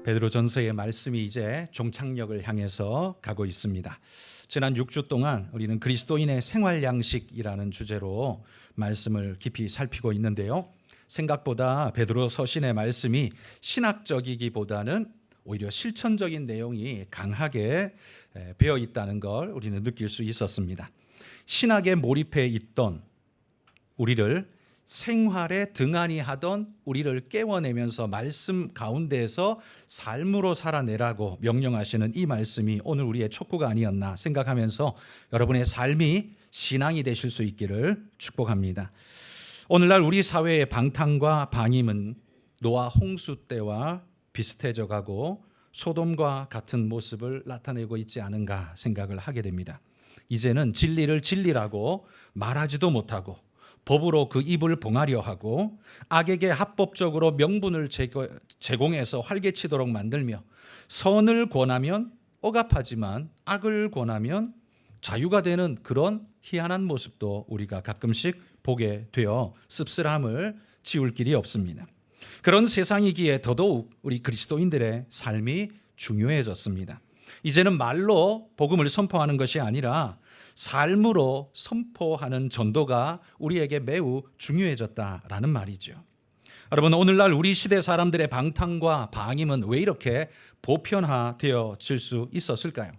베드로전서의 말씀이 이제 종착역을 향해서 가고 있습니다. 지난 6주 동안 우리는 그리스도인의 생활 양식이라는 주제로 말씀을 깊이 살피고 있는데요. 생각보다 베드로 서신의 말씀이 신학적이기보다는 오히려 실천적인 내용이 강하게 배어 있다는 걸 우리는 느낄 수 있었습니다. 신학에 몰입해 있던 우리를 생활에 등한히 하던 우리를 깨워내면서 말씀 가운데에서 삶으로 살아내라고 명령하시는 이 말씀이 오늘 우리의 촉구가 아니었나 생각하면서 여러분의 삶이 신앙이 되실 수 있기를 축복합니다. 오늘날 우리 사회의 방탕과 방임은 노아 홍수 때와 비슷해져 가고 소돔과 같은 모습을 나타내고 있지 않은가 생각을 하게 됩니다. 이제는 진리를 진리라고 말하지도 못하고 법으로 그 입을 봉하려 하고 악에게 합법적으로 명분을 제공해서 활개치도록 만들며 선을 권하면 억압하지만 악을 권하면 자유가 되는 그런 희한한 모습도 우리가 가끔씩 보게 되어 씁쓸함을 지울 길이 없습니다. 그런 세상이기에 더더욱 우리 그리스도인들의 삶이 중요해졌습니다. 이제는 말로 복음을 선포하는 것이 아니라 삶으로 선포하는 전도가 우리에게 매우 중요해졌다라는 말이죠. 여러분, 오늘날 우리 시대 사람들의 방탕과 방임은 왜 이렇게 보편화되어질 수 있었을까요?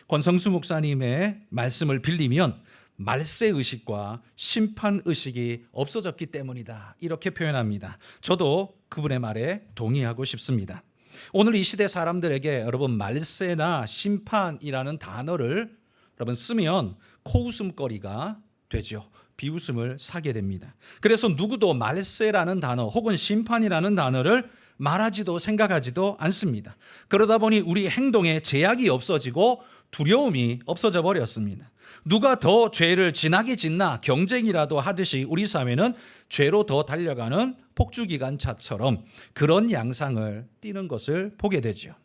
권성수 목사님의 말씀을 빌리면 말세의식과 심판의식이 없어졌기 때문이다, 이렇게 표현합니다. 저도 그분의 말에 동의하고 싶습니다. 오늘 이 시대 사람들에게 여러분 말세나 심판이라는 단어를 여러분 쓰면 코웃음거리가 되죠. 비웃음을 사게 됩니다. 그래서 누구도 말세라는 단어 혹은 심판이라는 단어를 말하지도 생각하지도 않습니다. 그러다 보니 우리 행동에 제약이 없어지고 두려움이 없어져 버렸습니다. 누가 더 죄를 진하게 짓나 경쟁이라도 하듯이 우리 사회는 죄로 더 달려가는 폭주기관차처럼 그런 양상을 띠는 것을 보게 되죠.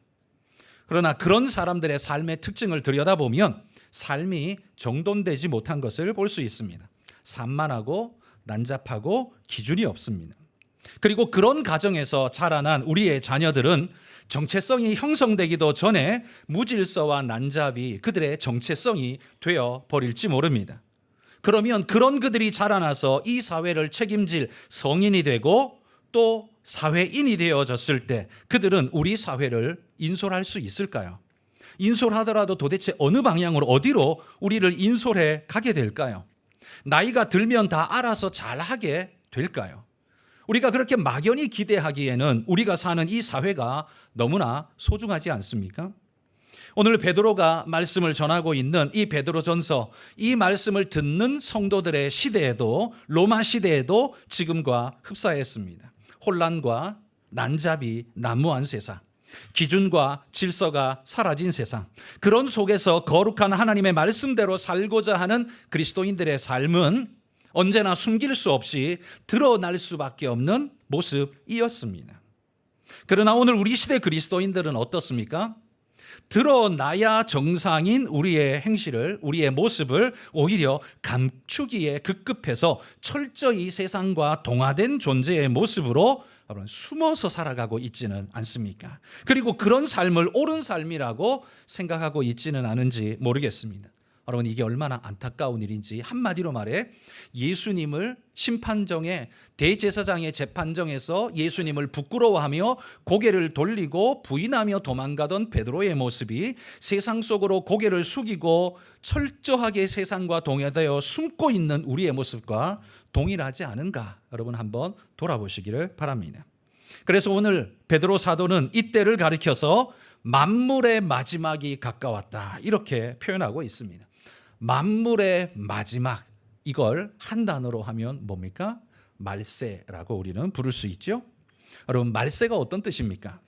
그러나 그런 사람들의 삶의 특징을 들여다보면 삶이 정돈되지 못한 것을 볼 수 있습니다. 산만하고 난잡하고 기준이 없습니다. 그리고 그런 가정에서 자라난 우리의 자녀들은 정체성이 형성되기도 전에 무질서와 난잡이 그들의 정체성이 되어 버릴지 모릅니다. 그러면 그런 그들이 자라나서 이 사회를 책임질 성인이 되고 또 사회인이 되어졌을 때 그들은 우리 사회를 인솔할 수 있을까요? 인솔하더라도 도대체 어느 방향으로 어디로 우리를 인솔해 가게 될까요? 나이가 들면 다 알아서 잘하게 될까요? 우리가 그렇게 막연히 기대하기에는 우리가 사는 이 사회가 너무나 소중하지 않습니까? 오늘 베드로가 말씀을 전하고 있는 이 베드로전서, 이 말씀을 듣는 성도들의 시대에도 로마 시대에도 지금과 흡사했습니다. 혼란과 난잡이 난무한 세상, 기준과 질서가 사라진 세상, 그런 속에서 거룩한 하나님의 말씀대로 살고자 하는 그리스도인들의 삶은 언제나 숨길 수 없이 드러날 수밖에 없는 모습이었습니다. 그러나 오늘 우리 시대 그리스도인들은 어떻습니까? 드러나야 정상인 우리의 행실을, 우리의 모습을 오히려 감추기에 급급해서 철저히 세상과 동화된 존재의 모습으로 숨어서 살아가고 있지는 않습니까? 그리고 그런 삶을 옳은 삶이라고 생각하고 있지는 않은지 모르겠습니다. 여러분, 이게 얼마나 안타까운 일인지 한마디로 말해 예수님을 심판정에 대제사장의 재판정에서 예수님을 부끄러워하며 고개를 돌리고 부인하며 도망가던 베드로의 모습이 세상 속으로 고개를 숙이고 철저하게 세상과 동요되어 숨고 있는 우리의 모습과 동일하지 않은가, 여러분 한번 돌아보시기를 바랍니다. 그래서 오늘 베드로 사도는 이때를 가리켜서 만물의 마지막이 가까웠다, 이렇게 표현하고 있습니다. 만물의 마지막, 이걸 한 단어로 하면 뭡니까? 말세라고 우리는 부를 수 있죠. 여러분, 말세가 어떤 뜻입니까?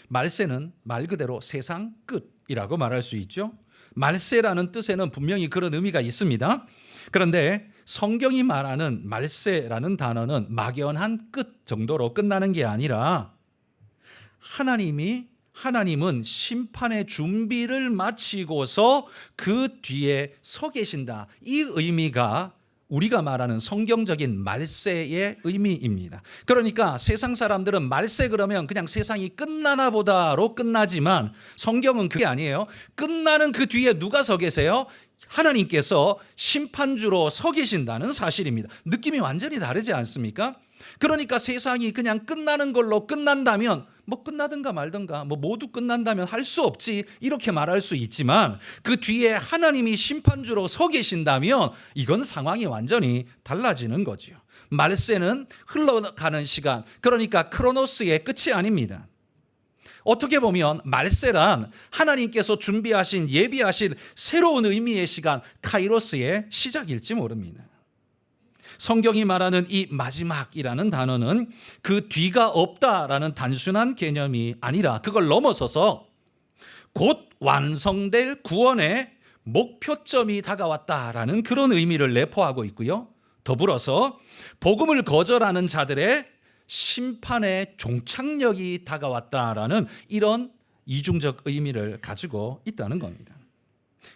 말세는 말 그대로 세상 끝이라고 말할 수 있죠. 말세라는 뜻에는 분명히 그런 의미가 있습니다. 그런데 성경이 말하는 말세라는 단어는 막연한 끝 정도로 끝나는 게 아니라 하나님은 심판의 준비를 마치고서 그 뒤에 서 계신다, 이 의미가 우리가 말하는 성경적인 말세의 의미입니다. 그러니까 세상 사람들은 말세 그러면 그냥 세상이 끝나나 보다로 끝나지만 성경은 그게 아니에요. 끝나는 그 뒤에 누가 서 계세요? 하나님께서 심판주로 서 계신다는 사실입니다. 느낌이 완전히 다르지 않습니까? 그러니까 세상이 그냥 끝나는 걸로 끝난다면 뭐 끝나든가 말든가 뭐 모두 끝난다면 할 수 없지 이렇게 말할 수 있지만 그 뒤에 하나님이 심판주로 서 계신다면 이건 상황이 완전히 달라지는 거죠. 말세는 흘러가는 시간, 그러니까 크로노스의 끝이 아닙니다. 어떻게 보면 말세란 하나님께서 준비하신 예비하신 새로운 의미의 시간, 카이로스의 시작일지 모릅니다. 성경이 말하는 이 마지막이라는 단어는 그 뒤가 없다라는 단순한 개념이 아니라 그걸 넘어서서 곧 완성될 구원의 목표점이 다가왔다라는 그런 의미를 내포하고 있고요. 더불어서 복음을 거절하는 자들의 심판의 종착역이 다가왔다라는 이런 이중적 의미를 가지고 있다는 겁니다.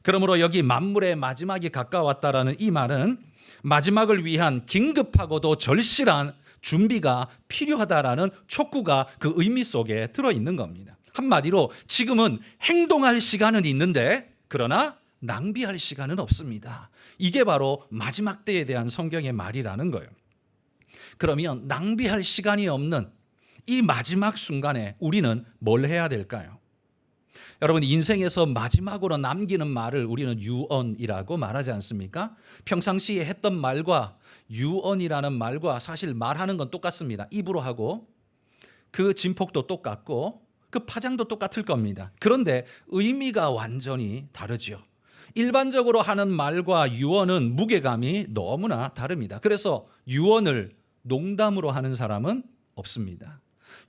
그러므로 여기 만물의 마지막이 가까웠다라는 이 말은 마지막을 위한 긴급하고도 절실한 준비가 필요하다라는 촉구가 그 의미 속에 들어있는 겁니다. 한마디로 지금은 행동할 시간은 있는데 그러나 낭비할 시간은 없습니다. 이게 바로 마지막 때에 대한 성경의 말이라는 거예요. 그러면 낭비할 시간이 없는 이 마지막 순간에 우리는 뭘 해야 될까요? 여러분, 인생에서 마지막으로 남기는 말을 우리는 유언이라고 말하지 않습니까? 평상시에 했던 말과 유언이라는 말과 사실 말하는 건 똑같습니다. 입으로 하고 그 진폭도 똑같고 그 파장도 똑같을 겁니다. 그런데 의미가 완전히 다르죠. 일반적으로 하는 말과 유언은 무게감이 너무나 다릅니다. 그래서 유언을 농담으로 하는 사람은 없습니다.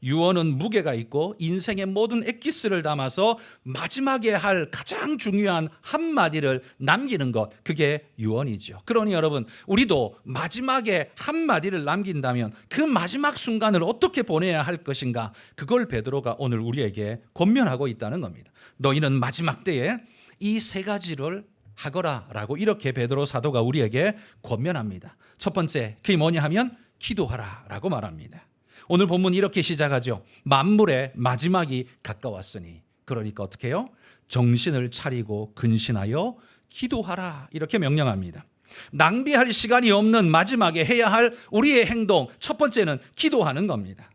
유언은 무게가 있고 인생의 모든 엑기스를 담아서 마지막에 할 가장 중요한 한마디를 남기는 것, 그게 유언이죠. 그러니 여러분, 우리도 마지막에 한마디를 남긴다면 그 마지막 순간을 어떻게 보내야 할 것인가, 그걸 베드로가 오늘 우리에게 권면하고 있다는 겁니다. 너희는 마지막 때에 이 세 가지를 하거라 라고 이렇게 베드로 사도가 우리에게 권면합니다. 첫 번째, 그게 뭐냐 하면 기도하라 라고 말합니다. 오늘 본문 이렇게 시작하죠. 만물의 마지막이 가까웠으니, 그러니까 어떻게 해요? 정신을 차리고 근신하여 기도하라, 이렇게 명령합니다. 낭비할 시간이 없는 마지막에 해야 할 우리의 행동, 첫 번째는 기도하는 겁니다.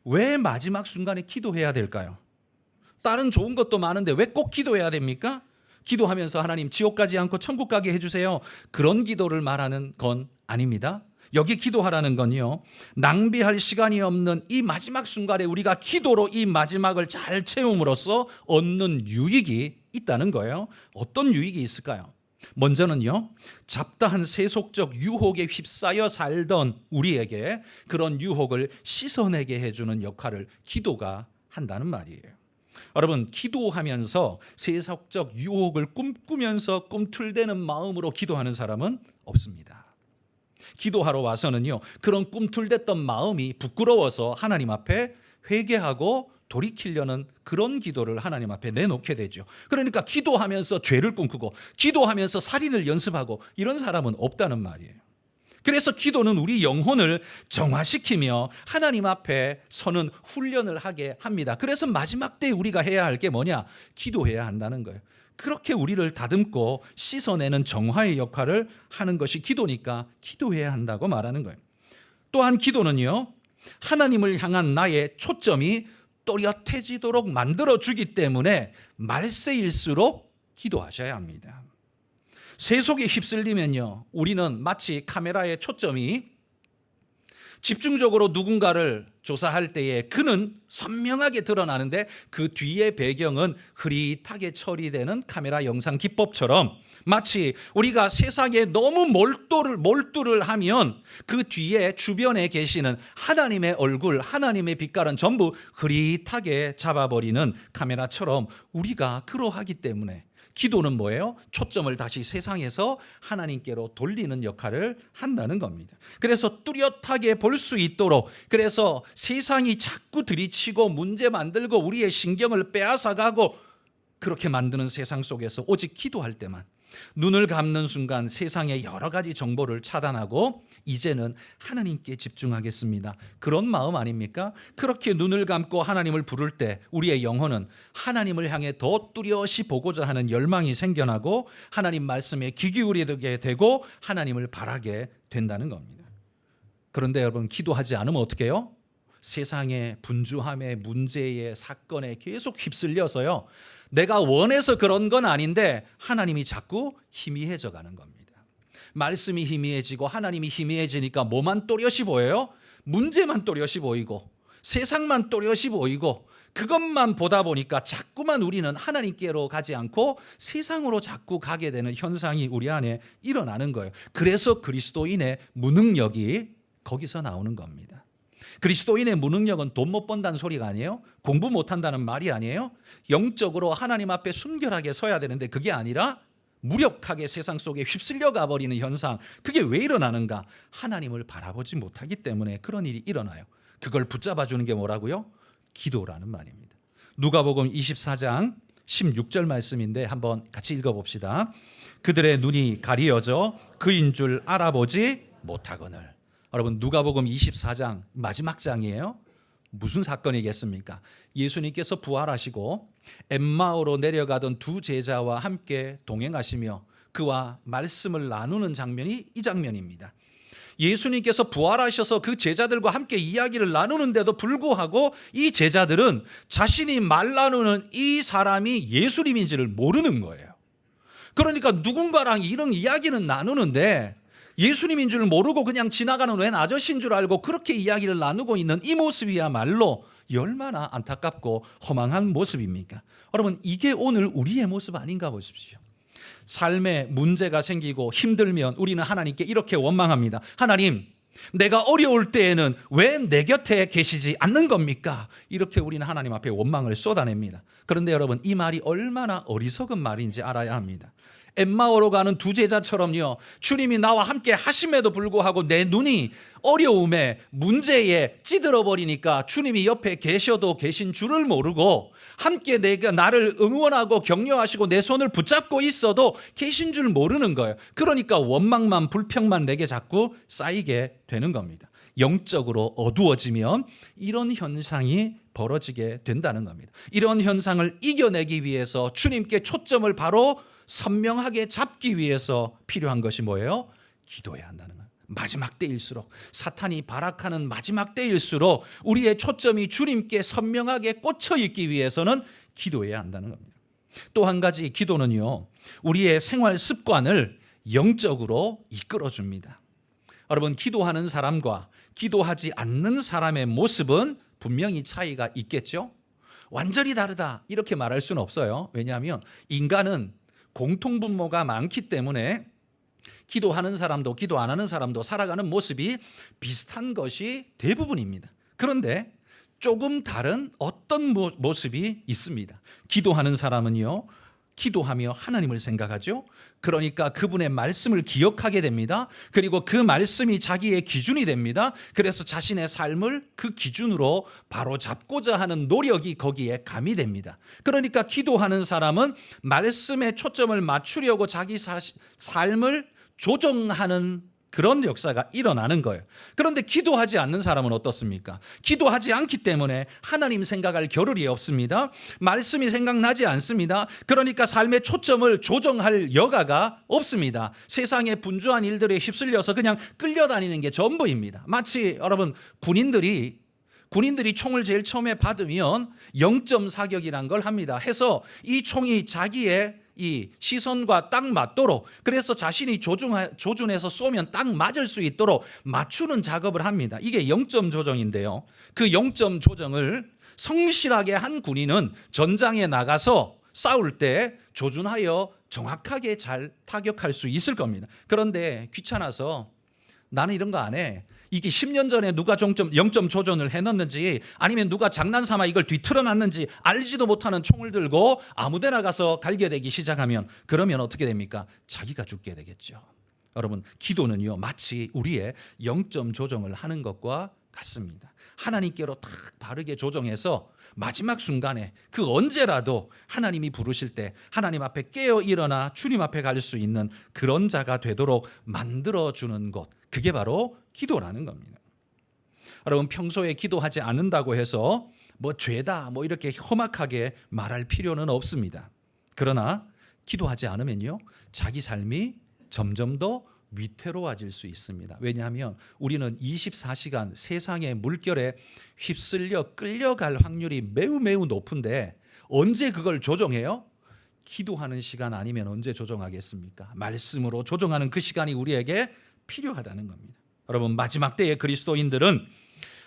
왜 마지막 순간에 기도해야 될까요? 다른 좋은 것도 많은데 왜 꼭 기도해야 됩니까? 기도하면서 하나님 지옥 가지 않고 천국 가게 해주세요, 그런 기도를 말하는 건 아닙니다. 여기 기도하라는 건요, 낭비할 시간이 없는 이 마지막 순간에 우리가 기도로 이 마지막을 잘 채움으로써 얻는 유익이 있다는 거예요. 어떤 유익이 있을까요? 먼저는요, 잡다한 세속적 유혹에 휩싸여 살던 우리에게 그런 유혹을 씻어내게 해주는 역할을 기도가 한다는 말이에요. 여러분, 기도하면서 세속적 유혹을 꿈꾸면서 꿈틀대는 마음으로 기도하는 사람은 없습니다. 기도하러 와서는요, 그런 꿈틀댔던 마음이 부끄러워서 하나님 앞에 회개하고 돌이키려는 그런 기도를 하나님 앞에 내놓게 되죠. 그러니까 기도하면서 죄를 꿈꾸고 기도하면서 살인을 연습하고 이런 사람은 없다는 말이에요. 그래서 기도는 우리 영혼을 정화시키며 하나님 앞에 서는 훈련을 하게 합니다. 그래서 마지막 때에 우리가 해야 할 게 뭐냐? 기도해야 한다는 거예요. 그렇게 우리를 다듬고 씻어내는 정화의 역할을 하는 것이 기도니까 기도해야 한다고 말하는 거예요. 또한 기도는요, 하나님을 향한 나의 초점이 또렷해지도록 만들어주기 때문에 말세일수록 기도하셔야 합니다. 세속에 휩쓸리면요, 우리는 마치 카메라의 초점이 집중적으로 누군가를 조사할 때에 그는 선명하게 드러나는데 그 뒤의 배경은 흐릿하게 처리되는 카메라 영상 기법처럼 마치 우리가 세상에 너무 몰두를 하면 그 뒤에 주변에 계시는 하나님의 얼굴, 하나님의 빛깔은 전부 흐릿하게 잡아버리는 카메라처럼 우리가 그러하기 때문에 기도는 뭐예요? 초점을 다시 세상에서 하나님께로 돌리는 역할을 한다는 겁니다. 그래서 뚜렷하게 볼 수 있도록, 그래서 세상이 자꾸 들이치고 문제 만들고 우리의 신경을 빼앗아가고 그렇게 만드는 세상 속에서 오직 기도할 때만, 눈을 감는 순간 세상의 여러 가지 정보를 차단하고 이제는 하나님께 집중하겠습니다. 그런 마음 아닙니까? 그렇게 눈을 감고 하나님을 부를 때 우리의 영혼은 하나님을 향해 더 뚜렷이 보고자 하는 열망이 생겨나고 하나님 말씀에 귀 기울이게 되고 하나님을 바라게 된다는 겁니다. 그런데 여러분, 기도하지 않으면 어떻게 해요? 세상의 분주함에, 문제에, 사건에 계속 휩쓸려서요, 내가 원해서 그런 건 아닌데 하나님이 자꾸 희미해져 가는 겁니다. 말씀이 희미해지고 하나님이 희미해지니까 뭐만 또렷이 보여요? 문제만 또렷이 보이고 세상만 또렷이 보이고 그것만 보다 보니까 자꾸만 우리는 하나님께로 가지 않고 세상으로 자꾸 가게 되는 현상이 우리 안에 일어나는 거예요. 그래서 그리스도인의 무능력이 거기서 나오는 겁니다. 그리스도인의 무능력은 돈 못 번다는 소리가 아니에요. 공부 못한다는 말이 아니에요. 영적으로 하나님 앞에 순결하게 서야 되는데 그게 아니라 무력하게 세상 속에 휩쓸려 가버리는 현상, 그게 왜 일어나는가? 하나님을 바라보지 못하기 때문에 그런 일이 일어나요. 그걸 붙잡아 주는 게 뭐라고요? 기도라는 말입니다. 누가복음 24장 16절 말씀인데 한번 같이 읽어봅시다. 그들의 눈이 가리어져 그인 줄 알아보지 못하거늘. 여러분, 누가복음 24장 마지막 장이에요. 무슨 사건이겠습니까? 예수님께서 부활하시고 엠마오로 내려가던 두 제자와 함께 동행하시며 그와 말씀을 나누는 장면이 이 장면입니다. 예수님께서 부활하셔서 그 제자들과 함께 이야기를 나누는데도 불구하고 이 제자들은 자신이 말 나누는 이 사람이 예수님인지를 모르는 거예요. 그러니까 누군가랑 이런 이야기는 나누는데 예수님인 줄 모르고 그냥 지나가는 웬 아저씨인 줄 알고 그렇게 이야기를 나누고 있는 이 모습이야말로 얼마나 안타깝고 허망한 모습입니까? 여러분, 이게 오늘 우리의 모습 아닌가 보십시오. 삶에 문제가 생기고 힘들면 우리는 하나님께 이렇게 원망합니다. 하나님, 내가 어려울 때에는 왜 내 곁에 계시지 않는 겁니까? 이렇게 우리는 하나님 앞에 원망을 쏟아냅니다. 그런데 여러분, 이 말이 얼마나 어리석은 말인지 알아야 합니다. 엠마오로 가는 두 제자처럼요, 주님이 나와 함께 하심에도 불구하고 내 눈이 어려움에 문제에 찌들어 버리니까 주님이 옆에 계셔도 계신 줄을 모르고 함께 나를 응원하고 격려하시고 내 손을 붙잡고 있어도 계신 줄 모르는 거예요. 그러니까 원망만 불평만 내게 자꾸 쌓이게 되는 겁니다. 영적으로 어두워지면 이런 현상이 벌어지게 된다는 겁니다. 이런 현상을 이겨내기 위해서 주님께 초점을 바로 선명하게 잡기 위해서 필요한 것이 뭐예요? 기도해야 한다는 거예요. 마지막 때일수록, 사탄이 발악하는 마지막 때일수록 우리의 초점이 주님께 선명하게 꽂혀 있기 위해서는 기도해야 한다는 겁니다. 또 한 가지, 기도는요, 우리의 생활 습관을 영적으로 이끌어줍니다. 여러분, 기도하는 사람과 기도하지 않는 사람의 모습은 분명히 차이가 있겠죠? 완전히 다르다 이렇게 말할 수는 없어요. 왜냐하면 인간은 공통분모가 많기 때문에 기도하는 사람도 기도 안 하는 사람도 살아가는 모습이 비슷한 것이 대부분입니다. 그런데 조금 다른 어떤 모습이 있습니다. 기도하는 사람은요, 기도하며 하나님을 생각하죠. 그러니까 그분의 말씀을 기억하게 됩니다. 그리고 그 말씀이 자기의 기준이 됩니다. 그래서 자신의 삶을 그 기준으로 바로 잡고자 하는 노력이 거기에 가미됩니다. 그러니까 기도하는 사람은 말씀에 초점을 맞추려고 자기 삶을 조정하는 그런 역사가 일어나는 거예요. 그런데 기도하지 않는 사람은 어떻습니까? 기도하지 않기 때문에 하나님 생각할 겨를이 없습니다. 말씀이 생각나지 않습니다. 그러니까 삶의 초점을 조정할 여가가 없습니다. 세상의 분주한 일들에 휩쓸려서 그냥 끌려다니는 게 전부입니다. 마치 여러분, 군인들이 총을 제일 처음에 받으면 0.4격이란 걸 합니다. 해서 이 총이 자기의 이 시선과 딱 맞도록, 그래서 자신이 조준해서 쏘면 딱 맞을 수 있도록 맞추는 작업을 합니다. 이게 0점 조정인데요. 그 0점 조정을 성실하게 한 군인은 전장에 나가서 싸울 때 조준하여 정확하게 잘 타격할 수 있을 겁니다. 그런데 귀찮아서 나는 이런 거 안 해. 이게 10년 전에 누가 0점 조전을 해놨는지 아니면 누가 장난삼아 이걸 뒤틀어놨는지 알지도 못하는 총을 들고 아무데나 가서 갈겨대기 시작하면 그러면 어떻게 됩니까? 자기가 죽게 되겠죠. 여러분, 기도는요, 마치 우리의 0점 조정을 하는 것과 같습니다. 하나님께로 딱 바르게 조정해서 마지막 순간에 그 언제라도 하나님이 부르실 때 하나님 앞에 깨어 일어나 주님 앞에 갈 수 있는 그런 자가 되도록 만들어주는 것, 그게 바로 기도라는 겁니다. 여러분, 평소에 기도하지 않는다고 해서 뭐 죄다 뭐 이렇게 험악하게 말할 필요는 없습니다. 그러나 기도하지 않으면요, 자기 삶이 점점 더 위태로워질 수 있습니다. 왜냐하면 우리는 24시간 세상의 물결에 휩쓸려 끌려갈 확률이 매우 높은데 언제 그걸 조정해요? 기도하는 시간 아니면 언제 조정하겠습니까? 말씀으로 조정하는 그 시간이 우리에게 필요하다는 겁니다. 여러분, 마지막 때의 그리스도인들은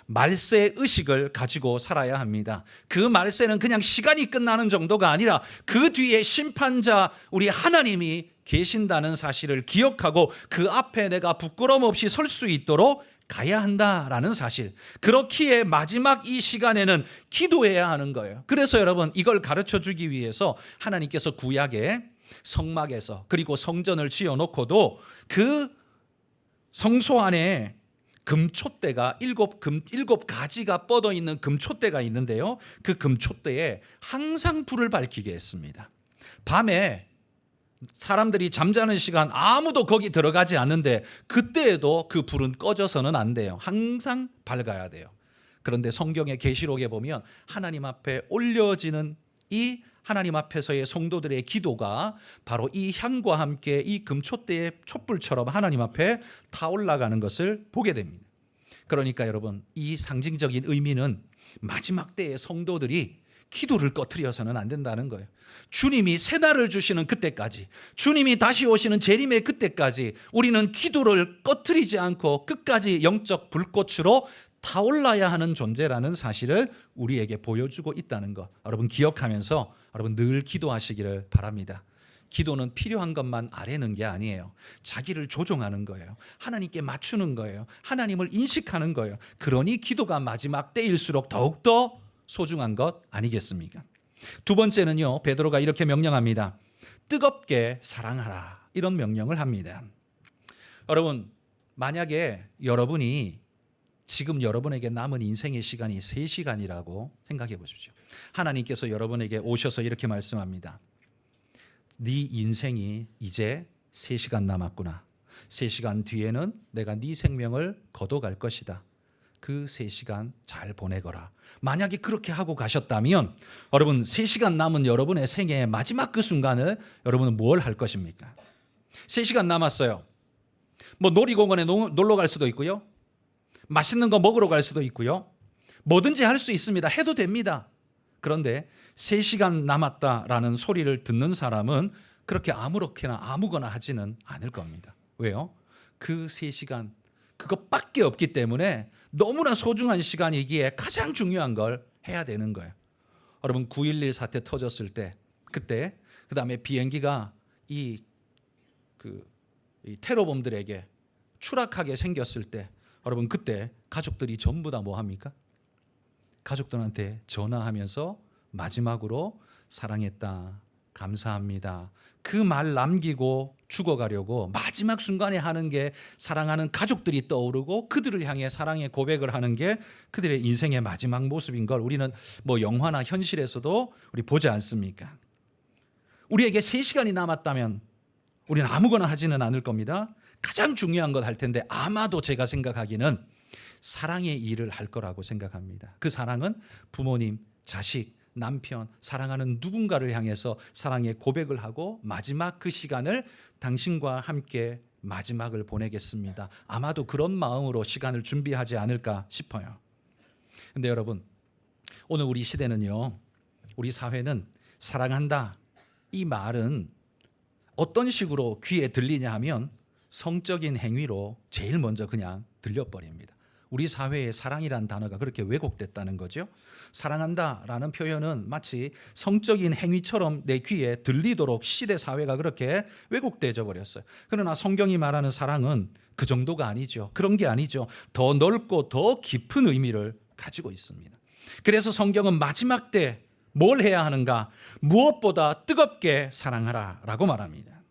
말세 의식을 가지고 살아야 합니다. 그 말세는 그냥 시간이 끝나는 정도가 아니라 그 뒤에 심판자 우리 하나님이 계신다는 사실을 기억하고 그 앞에 내가 부끄럼 없이 설 수 있도록 가야 한다라는 사실. 그렇기에 마지막 이 시간에는 기도해야 하는 거예요. 그래서 여러분, 이걸 가르쳐 주기 위해서 하나님께서 구약에 성막에서 그리고 성전을 지어놓고도 그 성소 안에 금촛대가 일곱 가지가 뻗어 있는 금촛대가 있는데요, 그 금촛대에 항상 불을 밝히게 했습니다. 밤에 사람들이 잠자는 시간 아무도 거기 들어가지 않는데 그때에도 그 불은 꺼져서는 안 돼요. 항상 밝아야 돼요. 그런데 성경의 계시록에 보면 하나님 앞에 올려지는 이 하나님 앞에서의 성도들의 기도가 바로 이 향과 함께 이 금촛대의 촛불처럼 하나님 앞에 타올라가는 것을 보게 됩니다. 그러니까 여러분, 이 상징적인 의미는 마지막 때의 성도들이 기도를 꺼트려서는 안 된다는 거예요. 주님이 새날을 주시는 그때까지, 주님이 다시 오시는 재림의 그때까지 우리는 기도를 꺼트리지 않고 끝까지 영적 불꽃으로 타올라야 하는 존재라는 사실을 우리에게 보여주고 있다는 것, 여러분 기억하면서 여러분 늘 기도하시기를 바랍니다. 기도는 필요한 것만 아뢰는 게 아니에요. 자기를 조종하는 거예요. 하나님께 맞추는 거예요. 하나님을 인식하는 거예요. 그러니 기도가 마지막 때일수록 더욱더 소중한 것 아니겠습니까? 두 번째는요, 베드로가 이렇게 명령합니다. 뜨겁게 사랑하라, 이런 명령을 합니다. 여러분, 만약에 여러분이 지금 여러분에게 남은 인생의 시간이 3시간이라고 생각해 보십시오. 하나님께서 여러분에게 오셔서 이렇게 말씀합니다. 네 인생이 이제 3시간 남았구나. 3시간 뒤에는 내가 네 생명을 거둬갈 것이다. 그 3시간 잘 보내거라. 만약에 그렇게 하고 가셨다면 여러분, 3시간 남은 여러분의 생애의 마지막 그 순간을 여러분은 뭘 할 것입니까? 3시간 남았어요. 뭐 놀이공원에 놀러 갈 수도 있고요. 맛있는 거 먹으러 갈 수도 있고요. 뭐든지 할 수 있습니다. 해도 됩니다. 그런데 3시간 남았다라는 소리를 듣는 사람은 그렇게 아무거나 하지는 않을 겁니다. 왜요? 그 3시간 그것밖에 없기 때문에 너무나 소중한 시간이기에 가장 중요한 걸 해야 되는 거예요. 여러분, 9.11 사태 터졌을 때 그때 그다음에 비행기가 이 테러범들에게 추락하게 생겼을 때 여러분, 그때 가족들이 전부 다 뭐 합니까? 가족들한테 전화하면서 마지막으로 사랑했다, 감사합니다, 그 말 남기고 죽어가려고 마지막 순간에 하는 게 사랑하는 가족들이 떠오르고 그들을 향해 사랑의 고백을 하는 게 그들의 인생의 마지막 모습인 걸 우리는 뭐 영화나 현실에서도 우리 보지 않습니까? 우리에게 3시간이 남았다면 우리는 아무거나 하지는 않을 겁니다. 가장 중요한 것 할 텐데 아마도 제가 생각하기는 사랑의 일을 할 거라고 생각합니다. 그 사랑은 부모님, 자식, 남편, 사랑하는 누군가를 향해서 사랑의 고백을 하고 마지막 그 시간을 당신과 함께 마지막을 보내겠습니다. 아마도 그런 마음으로 시간을 준비하지 않을까 싶어요. 근데 여러분, 오늘 우리 시대는요, 우리 사회는 사랑한다, 이 말은 어떤 식으로 귀에 들리냐 하면 성적인 행위로 제일 먼저 그냥 들려버립니다. 우리 사회에 사랑이란 단어가 그렇게 왜곡됐다는 거죠. 사랑한다라는 표현은 마치 성적인 행위처럼 내 귀에 들리도록 시대 사회가 그렇게 왜곡되어 버렸어요. 그러나 성경이 말하는 사랑은 그 정도가 아니죠. 그런 게 아니죠. 더 넓고 더 깊은 의미를 가지고 있습니다. 그래서 성경은 마지막 때 뭘 해야 하는가? 무엇보다 뜨겁게 사랑하라라고 말합니다.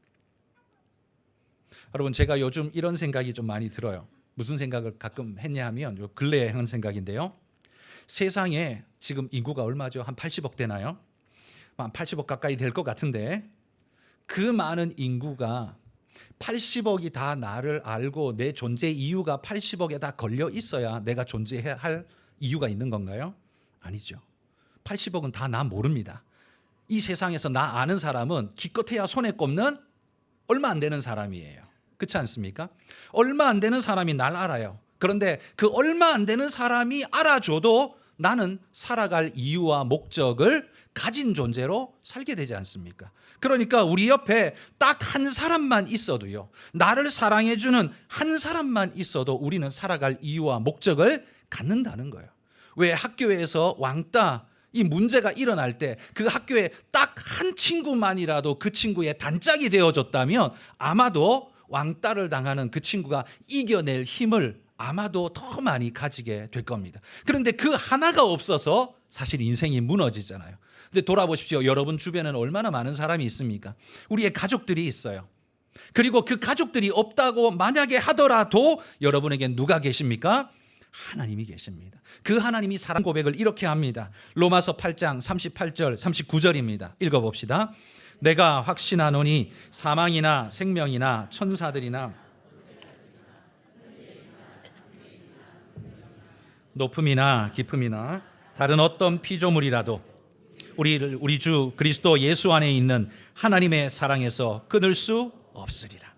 여러분, 제가 요즘 이런 생각이 좀 많이 들어요. 무슨 생각을 가끔 했냐 하면 요 근래에 한 생각인데요. 세상에 지금 인구가 얼마죠? 한 80억 되나요? 한 80억 가까이 될 것 같은데 그 많은 인구가 80억이 다 나를 알고 내 존재 이유가 80억에 다 걸려 있어야 내가 존재해야 할 이유가 있는 건가요? 아니죠. 80억은 다 나 모릅니다. 이 세상에서 나 아는 사람은 기껏해야 손에 꼽는 얼마 안 되는 사람이에요. 그렇지 않습니까? 얼마 안 되는 사람이 날 알아요. 그런데 그 얼마 안 되는 사람이 알아줘도 나는 살아갈 이유와 목적을 가진 존재로 살게 되지 않습니까? 그러니까 우리 옆에 딱 한 사람만 있어도요, 나를 사랑해주는 한 사람만 있어도 우리는 살아갈 이유와 목적을 갖는다는 거예요. 왜 학교에서 왕따 이 문제가 일어날 때 그 학교에 딱 한 친구만이라도 그 친구의 단짝이 되어줬다면 아마도 왕따를 당하는 그 친구가 이겨낼 힘을 아마도 더 많이 가지게 될 겁니다. 그런데 그 하나가 없어서 사실 인생이 무너지잖아요. 근데 돌아보십시오. 여러분 주변에는 얼마나 많은 사람이 있습니까? 우리의 가족들이 있어요. 그리고 그 가족들이 없다고 만약에 하더라도 여러분에게 누가 계십니까? 하나님이 계십니다. 그 하나님이 사랑 고백을 이렇게 합니다. 로마서 8장 38절 39절입니다. 읽어봅시다. 내가 확신하노니 사망이나 생명이나 천사들이나 높음이나 깊음이나 다른 어떤 피조물이라도 우리 주 그리스도 예수 안에 있는 하나님의 사랑에서 끊을 수 없으리라.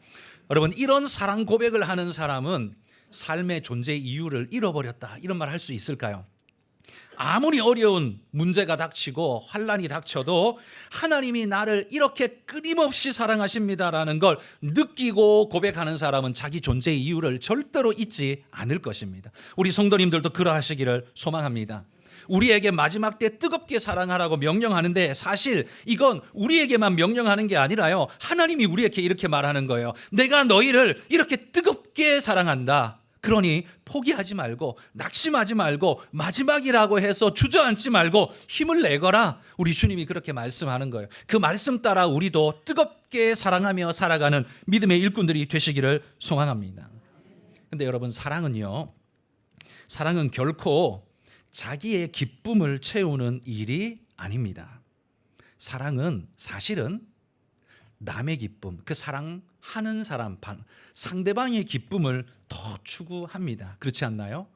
여러분, 이런 사랑 고백을 하는 사람은 삶의 존재 이유를 잃어버렸다, 이런 말 할 수 있을까요? 아무리 어려운 문제가 닥치고 환난이 닥쳐도 하나님이 나를 이렇게 끊임없이 사랑하십니다라는 걸 느끼고 고백하는 사람은 자기 존재 이유를 절대로 잊지 않을 것입니다. 우리 성도님들도 그러하시기를 소망합니다. 우리에게 마지막 때 뜨겁게 사랑하라고 명령하는데 사실 이건 우리에게만 명령하는 게 아니라요, 하나님이 우리에게 이렇게 말하는 거예요. 내가 너희를 이렇게 뜨겁게 사랑한다. 그러니 포기하지 말고 낙심하지 말고 마지막이라고 해서 주저앉지 말고 힘을 내거라. 우리 주님이 그렇게 말씀하는 거예요. 그 말씀 따라 우리도 뜨겁게 사랑하며 살아가는 믿음의 일꾼들이 되시기를 소망합니다. 근데 여러분, 사랑은 결코 자기의 기쁨을 채우는 일이 아닙니다. 사랑은 사실은 남의 기쁨, 그 사랑하는 사람, 상대방의 기쁨을 더 추구합니다. 그렇지 않나요?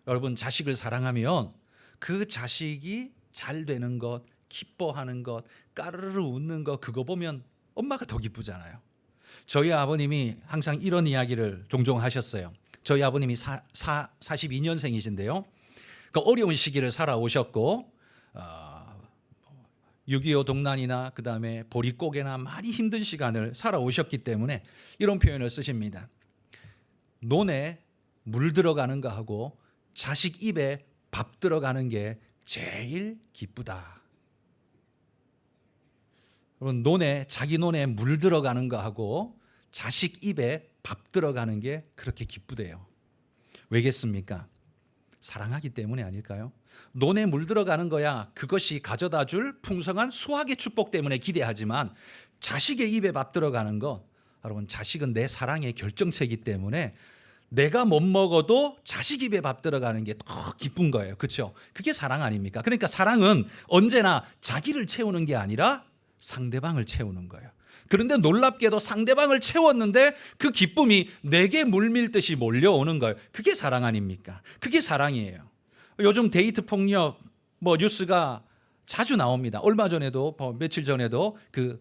여러분, 자식을 사랑하면 그 자식이 잘 되는 것, 기뻐하는 것, 까르르 웃는 것, 그거 보면 엄마가 더 기쁘잖아요. 저희 아버님이 항상 이런 이야기를 종종 하셨어요. 저희 아버님이 42년생이신데요. 그 어려운 시기를 살아오셨고 6.25 동란이나 그 다음에 보릿고개나 많이 힘든 시간을 살아오셨기 때문에 이런 표현을 쓰십니다. 논에 물 들어가는 거하고 자식 입에 밥 들어가는 게 제일 기쁘다. 여러분, 자기 논에 물 들어가는 거하고 자식 입에 밥 들어가는 게 그렇게 기쁘대요. 왜겠습니까? 사랑하기 때문에 아닐까요? 논에 물 들어가는 거야 그것이 가져다 줄 풍성한 수확의 축복 때문에 기대하지만 자식의 입에 밥 들어가는 것, 여러분, 자식은 내 사랑의 결정체이기 때문에 내가 못 먹어도 자식 입에 밥 들어가는 게 더 기쁜 거예요. 그렇죠? 그게 사랑 아닙니까? 그러니까 사랑은 언제나 자기를 채우는 게 아니라 상대방을 채우는 거예요. 그런데 놀랍게도 상대방을 채웠는데 그 기쁨이 내게 물밀듯이 몰려오는 거예요. 그게 사랑 아닙니까? 그게 사랑이에요. 요즘 데이트 폭력 뉴스가 자주 나옵니다. 얼마 전에도 며칠 전에도 그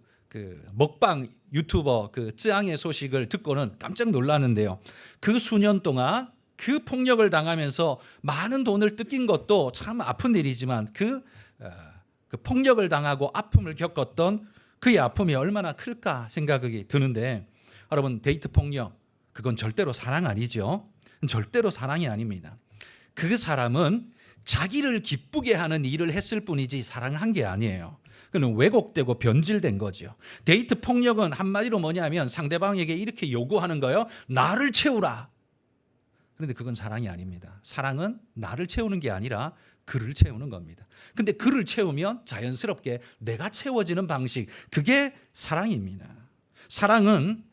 먹방 유튜버 그 쯔앙의 소식을 듣고는 깜짝 놀랐는데요. 그 수년 동안 그 폭력을 당하면서 많은 돈을 뜯긴 것도 참 아픈 일이지만 그 폭력을 당하고 아픔을 겪었던 그의 아픔이 얼마나 클까 생각이 드는데, 여러분, 데이트 폭력 그건 절대로 사랑 아니죠. 절대로 사랑이 아닙니다. 그 사람은 자기를 기쁘게 하는 일을 했을 뿐이지 사랑한 게 아니에요. 그는 왜곡되고 변질된 거죠. 데이트 폭력은 한마디로 뭐냐면 상대방에게 이렇게 요구하는 거예요. 나를 채우라. 그런데 그건 사랑이 아닙니다. 사랑은 나를 채우는 게 아니라 그를 채우는 겁니다. 근데 그를 채우면 자연스럽게 내가 채워지는 방식, 그게 사랑입니다. 사랑은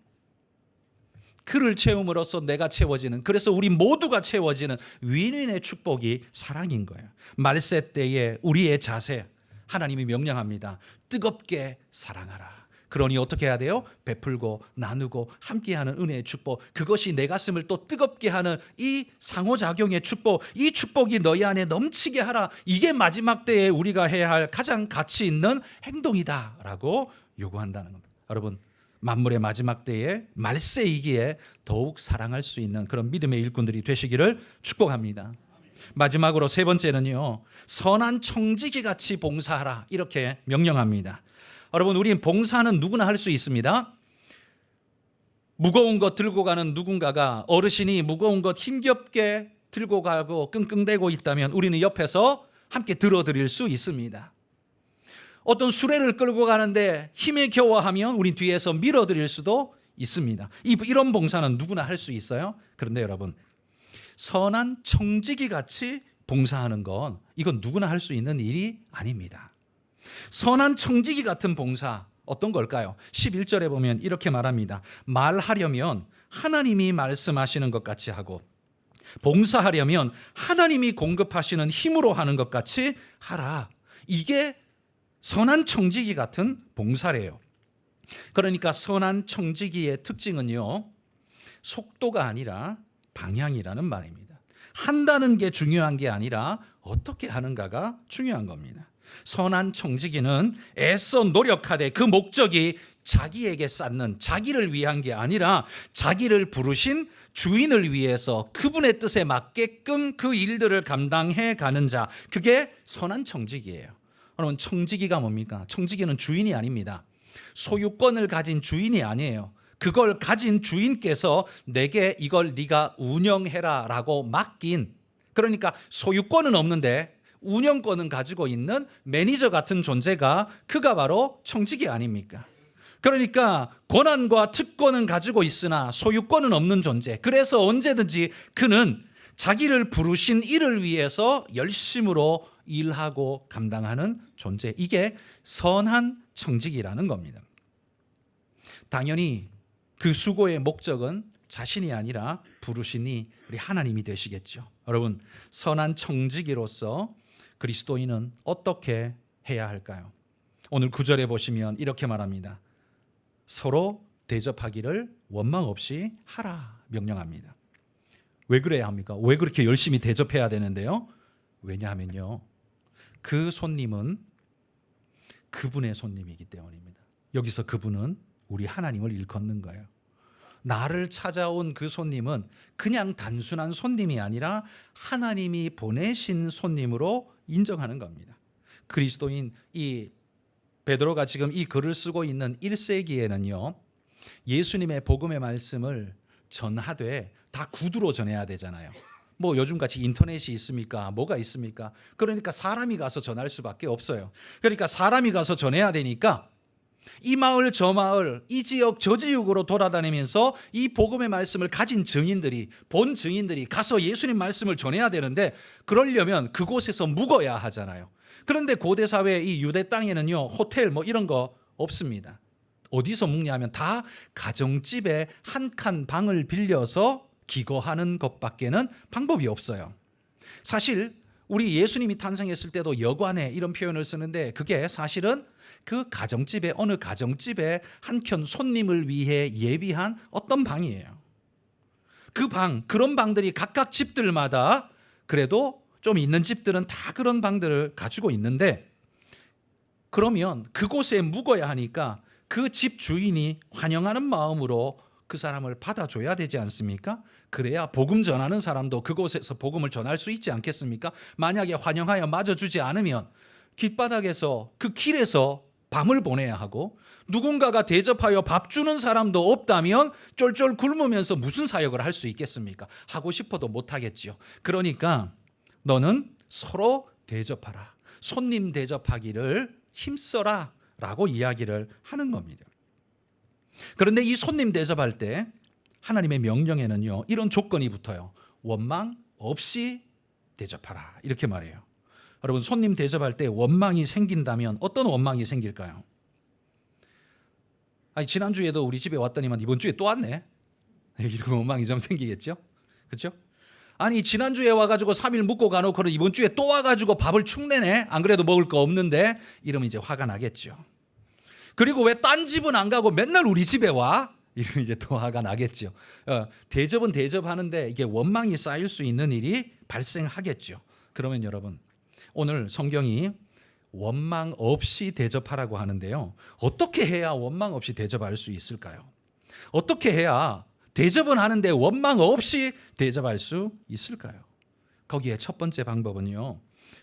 그를 채움으로써 내가 채워지는, 그래서 우리 모두가 채워지는 윈윈의 축복이 사랑인 거예요. 말세 때에 우리의 자세, 하나님이 명령합니다. 뜨겁게 사랑하라. 그러니 어떻게 해야 돼요? 베풀고 나누고 함께하는 은혜의 축복, 그것이 내 가슴을 또 뜨겁게 하는 이 상호작용의 축복, 이 축복이 너희 안에 넘치게 하라. 이게 마지막 때에 우리가 해야 할 가장 가치 있는 행동이다라고 요구한다는 겁니다. 여러분, 만물의 마지막 때에 말세이기에 더욱 사랑할 수 있는 그런 믿음의 일꾼들이 되시기를 축복합니다. 마지막으로 세 번째는요, 선한 청지기 같이 봉사하라, 이렇게 명령합니다. 여러분, 우리 봉사는 누구나 할 수 있습니다. 무거운 것 들고 가는 누군가가, 어르신이 무거운 것 힘겹게 들고 가고 끙끙대고 있다면 우리는 옆에서 함께 들어드릴 수 있습니다. 어떤 수레를 끌고 가는데 힘에 겨워하면 우리 뒤에서 밀어드릴 수도 있습니다. 이런 봉사는 누구나 할 수 있어요. 그런데 여러분, 선한 청지기 같이 봉사하는 건 이건 누구나 할 수 있는 일이 아닙니다. 선한 청지기 같은 봉사, 어떤 걸까요? 11절에 보면 이렇게 말합니다. 말하려면 하나님이 말씀하시는 것 같이 하고, 봉사하려면 하나님이 공급하시는 힘으로 하는 것 같이 하라. 이게 선한 청지기 같은 봉사래요. 그러니까 선한 청지기의 특징은요, 속도가 아니라 방향이라는 말입니다. 한다는 게 중요한 게 아니라 어떻게 하는가가 중요한 겁니다. 선한 청지기는 애써 노력하되 그 목적이 자기에게 쌓는, 자기를 위한 게 아니라 자기를 부르신 주인을 위해서 그분의 뜻에 맞게끔 그 일들을 감당해 가는 자, 그게 선한 청지기예요. 여러분, 청지기가 뭡니까? 청지기는 주인이 아닙니다. 소유권을 가진 주인이 아니에요. 그걸 가진 주인께서 내게 이걸 네가 운영해라 라고 맡긴, 그러니까 소유권은 없는데 운영권은 가지고 있는 매니저 같은 존재가, 그가 바로 청지기 아닙니까? 그러니까 권한과 특권은 가지고 있으나 소유권은 없는 존재. 그래서 언제든지 그는 자기를 부르신 일을 위해서 열심으로 일하고 감당하는 존재. 이게 선한 청지기라는 겁니다. 당연히 그 수고의 목적은 자신이 아니라 부르시니 우리 하나님이 되시겠죠. 여러분, 선한 청지기로서 그리스도인은 어떻게 해야 할까요? 오늘 9절에 보시면 이렇게 말합니다. 서로 대접하기를 원망 없이 하라 명령합니다. 왜 그래야 합니까? 왜 그렇게 열심히 대접해야 되는데요? 왜냐하면요, 그 손님은 그분의 손님이기 때문입니다. 여기서 그분은 우리 하나님을 일컫는 거예요. 나를 찾아온 그 손님은 그냥 단순한 손님이 아니라 하나님이 보내신 손님으로 인정하는 겁니다. 그리스도인 이 베드로가 지금 이 글을 쓰고 있는 1세기에는요, 예수님의 복음의 말씀을 전하되 다 구두로 전해야 되잖아요. 뭐 요즘같이 인터넷이 있습니까? 뭐가 있습니까? 그러니까 사람이 가서 전할 수밖에 없어요. 그러니까 사람이 가서 전해야 되니까 이 마을 저 마을, 이 지역 저 지역으로 돌아다니면서 이 복음의 말씀을 가진 증인들이, 본 증인들이 가서 예수님 말씀을 전해야 되는데, 그러려면 그곳에서 묵어야 하잖아요. 그런데 고대 사회 이 유대 땅에는요, 호텔 뭐 이런 거 없습니다. 어디서 묵냐 하면 다 가정집에 한 칸 방을 빌려서 기거하는 것밖에는 방법이 없어요. 사실 우리 예수님이 탄생했을 때도 여관에 이런 표현을 쓰는데, 그게 사실은 그 가정집에, 어느 가정집에 한켠 손님을 위해 예비한 어떤 방이에요. 그 방, 그런 방들이 각각 집들마다, 그래도 좀 있는 집들은 다 그런 방들을 가지고 있는데, 그러면 그곳에 묵어야 하니까 그 집 주인이 환영하는 마음으로 그 사람을 받아줘야 되지 않습니까? 그래야 복음 전하는 사람도 그곳에서 복음을 전할 수 있지 않겠습니까? 만약에 환영하여 맞아주지 않으면 길바닥에서, 그 길에서 밤을 보내야 하고, 누군가가 대접하여 밥 주는 사람도 없다면 쫄쫄 굶으면서 무슨 사역을 할 수 있겠습니까? 하고 싶어도 못하겠지요. 그러니까 너는 서로 대접하라, 손님 대접하기를 힘써라 라고 이야기를 하는 겁니다. 그런데 이 손님 대접할 때 하나님의 명령에는요, 이런 조건이 붙어요. 원망 없이 대접하라, 이렇게 말해요. 여러분, 손님 대접할 때 원망이 생긴다면 어떤 원망이 생길까요? 아니, 지난주에도 우리 집에 왔더니만 이번 주에 또 왔네. 이런 원망이 좀 생기겠죠? 그렇죠? 아니 지난주에 와가지고 3일 묵고 가놓고는 이번 주에 또 와가지고 밥을 축 내네. 안 그래도 먹을 거 없는데 이러면 이제 화가 나겠죠. 그리고 왜 딴 집은 안 가고 맨날 우리 집에 와? 이러면 이제 또 화가 나겠죠. 대접은 대접하는데 이게 원망이 쌓일 수 있는 일이 발생하겠죠. 그러면 여러분 오늘 성경이 원망 없이 대접하라고 하는데요. 어떻게 해야 원망 없이 대접할 수 있을까요? 어떻게 해야 대접은 하는데 원망 없이 대접할 수 있을까요? 거기에 첫 번째 방법은요.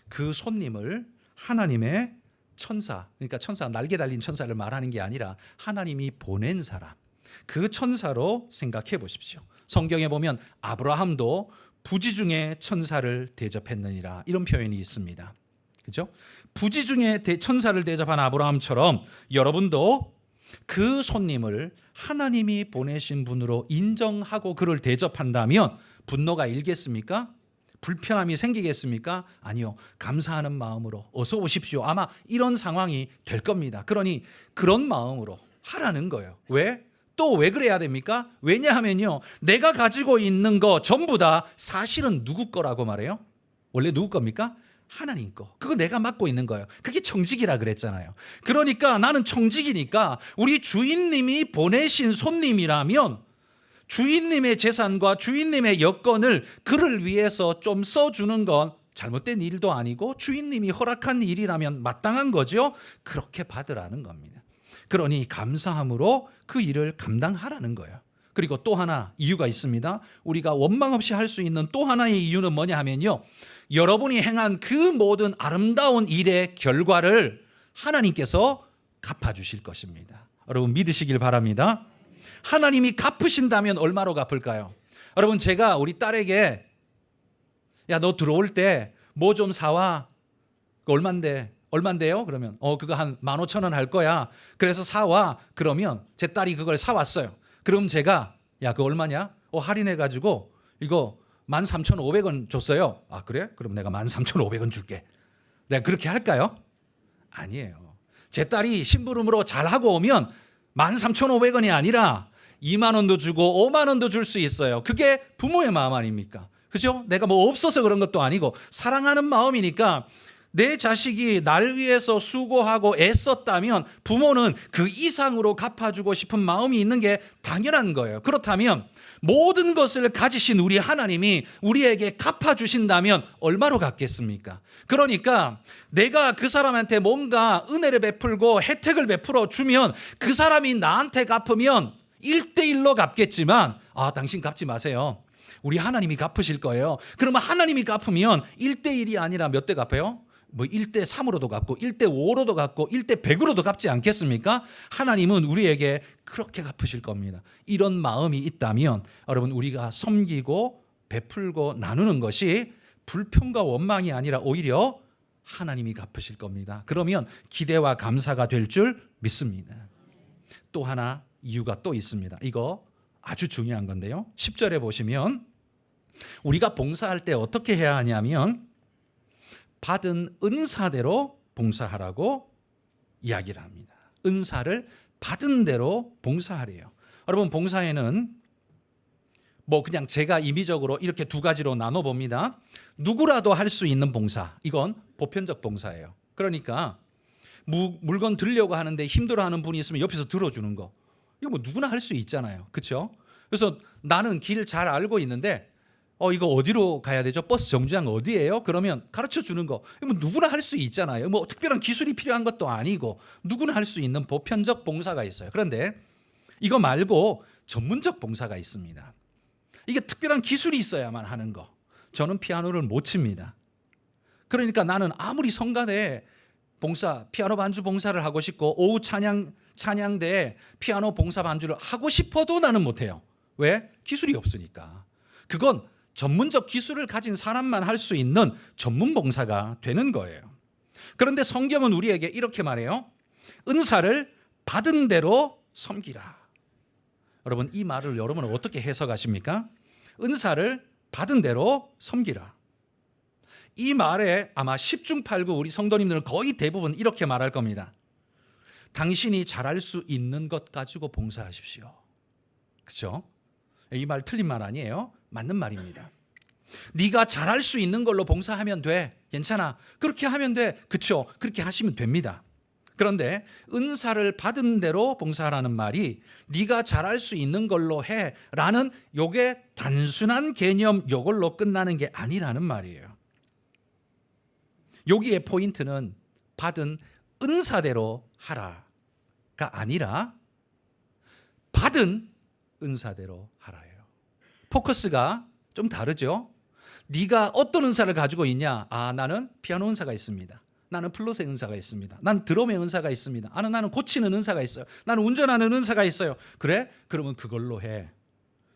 그 손님을 하나님의 천사, 그러니까 천사, 날개 달린 천사를 말하는 게 아니라 하나님이 보낸 사람, 그 천사로 생각해 보십시오. 성경에 보면 아브라함도 부지 중에 천사를 대접했느니라 이런 표현이 있습니다. 그죠? 부지 중에 천사를 대접한 아브라함처럼 여러분도 그 손님을 하나님이 보내신 분으로 인정하고 그를 대접한다면 분노가 일겠습니까? 불편함이 생기겠습니까? 아니요. 감사하는 마음으로 어서 오십시오. 아마 이런 상황이 될 겁니다. 그러니 그런 마음으로 하라는 거예요. 왜? 또 왜 그래야 됩니까? 왜냐하면요. 내가 가지고 있는 거 전부 다 사실은 누구 거라고 말해요? 원래 누구 겁니까? 하나님 거. 그거 내가 맡고 있는 거예요. 그게 청직이라 그랬잖아요. 그러니까 나는 청직이니까 우리 주인님이 보내신 손님이라면 주인님의 재산과 주인님의 여건을 그를 위해서 좀 써주는 건 잘못된 일도 아니고 주인님이 허락한 일이라면 마땅한 거죠. 그렇게 받으라는 겁니다. 그러니 감사함으로 그 일을 감당하라는 거예요. 그리고 또 하나 이유가 있습니다. 우리가 원망 없이 할 수 있는 또 하나의 이유는 뭐냐 하면요. 여러분이 행한 그 모든 아름다운 일의 결과를 하나님께서 갚아주실 것입니다. 여러분 믿으시길 바랍니다. 하나님이 갚으신다면 얼마로 갚을까요? 여러분 제가 우리 딸에게 야 너 들어올 때 뭐 좀 사와. 얼만데요? 그러면 그거 한 15,000원 할 거야. 그래서 사와. 그러면 제 딸이 그걸 사왔어요. 그럼 제가 야 그거 얼마냐? 할인해가지고 이거 13,500원 줬어요. 아 그래? 그럼 내가 13,500원 줄게. 내가 그렇게 할까요? 아니에요. 제 딸이 심부름으로 잘하고 오면 13,500원이 아니라 2만 원도 주고 5만 원도 줄 수 있어요. 그게 부모의 마음 아닙니까? 그죠? 내가 뭐 없어서 그런 것도 아니고 사랑하는 마음이니까 내 자식이 날 위해서 수고하고 애썼다면 부모는 그 이상으로 갚아주고 싶은 마음이 있는 게 당연한 거예요. 그렇다면 모든 것을 가지신 우리 하나님이 우리에게 갚아주신다면 얼마로 갚겠습니까? 그러니까 내가 그 사람한테 뭔가 은혜를 베풀고 혜택을 베풀어 주면 그 사람이 나한테 갚으면 1대1로 갚겠지만 당신 갚지 마세요. 우리 하나님이 갚으실 거예요. 그러면 하나님이 갚으면 1대1이 아니라 몇 대 갚아요? 1대3으로도 갚고 1대5로도 갚고 1대100으로도 갚지 않겠습니까? 하나님은 우리에게 그렇게 갚으실 겁니다. 이런 마음이 있다면 여러분 우리가 섬기고 베풀고 나누는 것이 불평과 원망이 아니라 오히려 하나님이 갚으실 겁니다. 그러면 기대와 감사가 될 줄 믿습니다. 또 하나 이유가 또 있습니다. 이거 아주 중요한 건데요. 10절에 보시면 우리가 봉사할 때 어떻게 해야 하냐면 받은 은사대로 봉사하라고 이야기를 합니다. 은사를 받은 대로 봉사하래요. 여러분 봉사에는 그냥 제가 임의적으로 이렇게 두 가지로 나눠 봅니다. 누구라도 할 수 있는 봉사, 이건 보편적 봉사예요. 그러니까 물건 들려고 하는데 힘들어하는 분이 있으면 옆에서 들어주는 거, 이거 누구나 할 수 있잖아요. 그렇죠? 그래서 나는 길 잘 알고 있는데 이거 어디로 가야 되죠? 버스 정류장 어디예요? 그러면 가르쳐 주는 거. 누구나 할 수 있잖아요. 특별한 기술이 필요한 것도 아니고 누구나 할 수 있는 보편적 봉사가 있어요. 그런데 이거 말고 전문적 봉사가 있습니다. 이게 특별한 기술이 있어야만 하는 거. 저는 피아노를 못 칩니다. 그러니까 나는 아무리 성가대 피아노 반주 봉사를 하고 싶고 오후 찬양대에 피아노 봉사 반주를 하고 싶어도 나는 못해요. 왜? 기술이 없으니까. 그건 전문적 기술을 가진 사람만 할 수 있는 전문 봉사가 되는 거예요. 그런데 성경은 우리에게 이렇게 말해요. 은사를 받은 대로 섬기라. 여러분 이 말을 여러분은 어떻게 해석하십니까? 은사를 받은 대로 섬기라. 이 말에 아마 10중 8구 우리 성도님들은 거의 대부분 이렇게 말할 겁니다. 당신이 잘할 수 있는 것 가지고 봉사하십시오. 그렇죠? 이 말 틀린 말 아니에요. 맞는 말입니다. 네가 잘할 수 있는 걸로 봉사하면 돼. 괜찮아. 그렇게 하면 돼. 그렇죠. 그렇게 하시면 됩니다. 그런데 은사를 받은 대로 봉사하라는 말이 네가 잘할 수 있는 걸로 해라는 요게 단순한 개념 요걸로 끝나는 게 아니라는 말이에요. 여기에 포인트는 받은 은사대로 하라가 아니라 받은 은사대로 하라예요. 포커스가 좀 다르죠. 네가 어떤 은사를 가지고 있냐? 나는 피아노 은사가 있습니다. 나는 플룻의 은사가 있습니다. 나는 드럼의 은사가 있습니다. 나는 고치는 은사가 있어요. 나는 운전하는 은사가 있어요. 그래? 그러면 그걸로 해.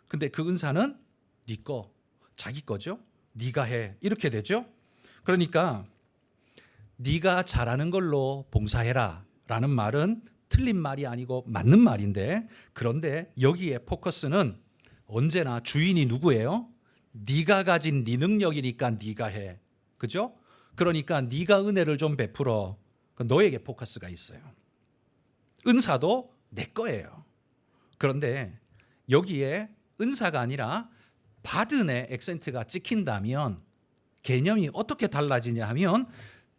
근데 그 은사는 네 거, 자기 거죠. 네가 해. 이렇게 되죠. 그러니까 네가 잘하는 걸로 봉사해라 라는 말은 틀린 말이 아니고 맞는 말인데, 그런데 여기에 포커스는 언제나 주인이 누구예요? 네가 가진 네 능력이니까 네가 해. 그죠? 그러니까 네가 은혜를 좀 베풀어. 너에게 포커스가 있어요. 은사도 내 거예요. 그런데 여기에 은사가 아니라 받은의 액센트가 찍힌다면 개념이 어떻게 달라지냐 하면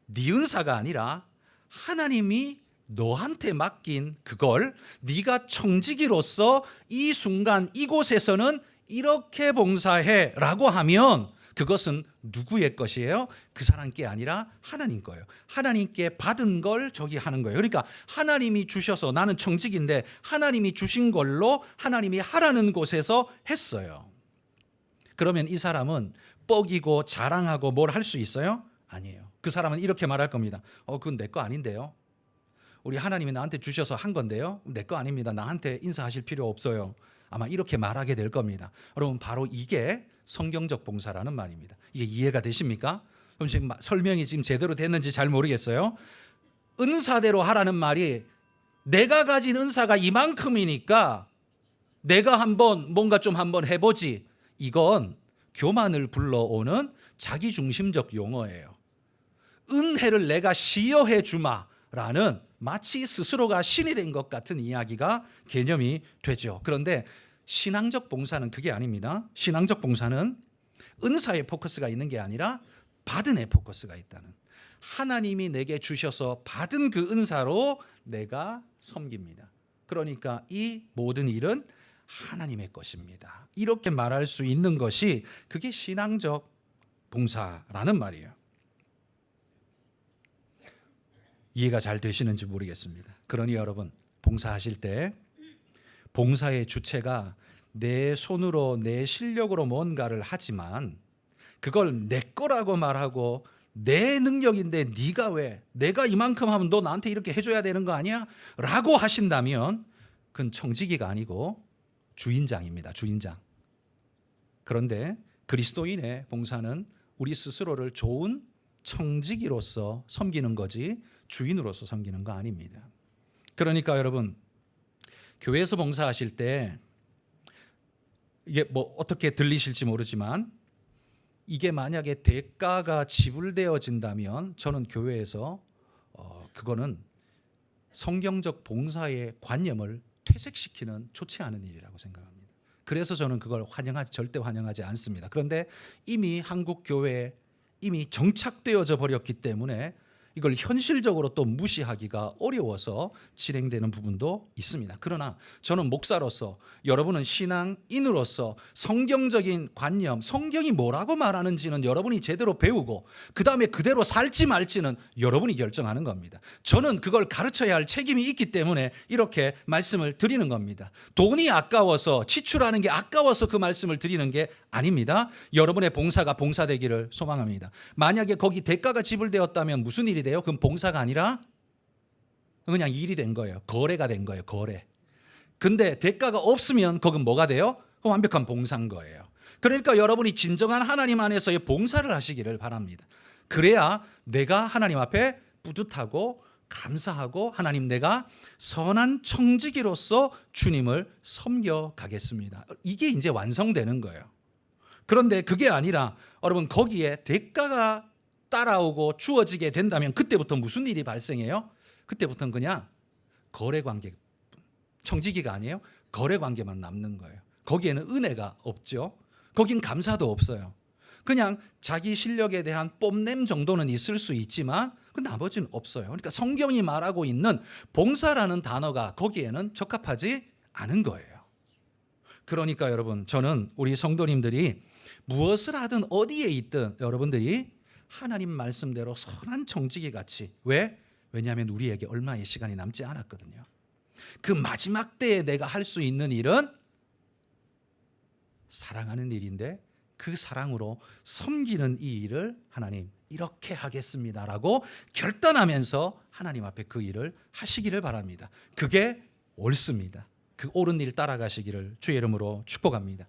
네 은사가 아니라 하나님이 너한테 맡긴 그걸 네가 청지기로서 이 순간 이곳에서는 이렇게 봉사해 라고 하면 그것은 누구의 것이에요? 그 사람께 아니라 하나님 거예요. 하나님께 받은 걸 저기 하는 거예요. 그러니까 하나님이 주셔서 나는 청직인데 하나님이 주신 걸로 하나님이 하라는 곳에서 했어요. 그러면 이 사람은 뻐기고 자랑하고 뭘 할 수 있어요? 아니에요. 그 사람은 이렇게 말할 겁니다. 그건 내 거 아닌데요. 우리 하나님이 나한테 주셔서 한 건데요. 내 거 아닙니다. 나한테 인사하실 필요 없어요. 아마 이렇게 말하게 될 겁니다. 여러분, 바로 이게 성경적 봉사라는 말입니다. 이게 이해가 되십니까? 그럼 지금 설명이 지금 제대로 됐는지 잘 모르겠어요. 은사대로 하라는 말이 내가 가진 은사가 이만큼이니까 내가 뭔가 좀 한번 해보지. 이건 교만을 불러오는 자기중심적 용어예요. 은혜를 내가 시여해 주마라는 마치 스스로가 신이 된 것 같은 이야기가 개념이 되죠. 그런데 신앙적 봉사는 그게 아닙니다. 신앙적 봉사는 은사의 포커스가 있는 게 아니라 받은 의 포커스가 있다는, 하나님이 내게 주셔서 받은 그 은사로 내가 섬깁니다. 그러니까 이 모든 일은 하나님의 것입니다. 이렇게 말할 수 있는 것이 그게 신앙적 봉사라는 말이에요. 이해가 잘 되시는지 모르겠습니다. 그러니 여러분, 봉사하실 때 봉사의 주체가 내 손으로 내 실력으로 뭔가를 하지만 그걸 내 거라고 말하고 내 능력인데 네가 왜, 내가 이만큼 하면 너 나한테 이렇게 해줘야 되는 거 아니야? 라고 하신다면 그건 청지기가 아니고 주인장입니다. 주인장. 그런데 그리스도인의 봉사는 우리 스스로를 좋은 청지기로서 섬기는 거지 주인으로서 섬기는 거 아닙니다. 그러니까 여러분, 교회에서 봉사하실 때 이게 뭐 어떻게 들리실지 모르지만 이게 만약에 대가가 지불되어진다면 저는 교회에서 그거는 성경적 봉사의 관념을 퇴색시키는 좋지 않은 일이라고 생각합니다. 그래서 저는 그걸 절대 환영하지 않습니다. 그런데 이미 한국 교회에 이미 정착되어져 버렸기 때문에 이걸 현실적으로 또 무시하기가 어려워서 진행되는 부분도 있습니다. 그러나 저는 목사로서, 여러분은 신앙인으로서 성경적인 관념, 성경이 뭐라고 말하는지는 여러분이 제대로 배우고 그 다음에 그대로 살지 말지는 여러분이 결정하는 겁니다. 저는 그걸 가르쳐야 할 책임이 있기 때문에 이렇게 말씀을 드리는 겁니다. 돈이 아까워서, 지출하는 게 아까워서 그 말씀을 드리는 게 아닙니다. 여러분의 봉사가 봉사되기를 소망합니다. 만약에 거기 대가가 지불되었다면 무슨 일이 돼요? 그럼 봉사가 아니라 그냥 일이 된 거예요. 거래가 된 거예요. 거래. 근데 대가가 없으면 그건 뭐가 돼요? 그럼 완벽한 봉사인 거예요. 그러니까 여러분이 진정한 하나님 안에서의 봉사를 하시기를 바랍니다. 그래야 내가 하나님 앞에 뿌듯하고 감사하고, 하나님, 내가 선한 청지기로서 주님을 섬겨 가겠습니다. 이게 이제 완성되는 거예요. 그런데 그게 아니라 여러분, 거기에 대가가 따라오고 주어지게 된다면 그때부터 무슨 일이 발생해요? 그때부터는 그냥 거래관계, 청지기가 아니에요. 거래관계만 남는 거예요. 거기에는 은혜가 없죠. 거긴 감사도 없어요. 그냥 자기 실력에 대한 뽐냄 정도는 있을 수 있지만 그 나머지는 없어요. 그러니까 성경이 말하고 있는 봉사라는 단어가 거기에는 적합하지 않은 거예요. 그러니까 여러분, 저는 우리 성도님들이 무엇을 하든 어디에 있든 여러분들이 하나님 말씀대로 선한 청지기 같이, 왜? 왜냐하면 우리에게 얼마의 시간이 남지 않았거든요. 그 마지막 때에 내가 할 수 있는 일은 사랑하는 일인데 그 사랑으로 섬기는 이 일을 하나님 이렇게 하겠습니다라고 결단하면서 하나님 앞에 그 일을 하시기를 바랍니다. 그게 옳습니다. 그 옳은 일 따라가시기를 주의 이름으로 축복합니다.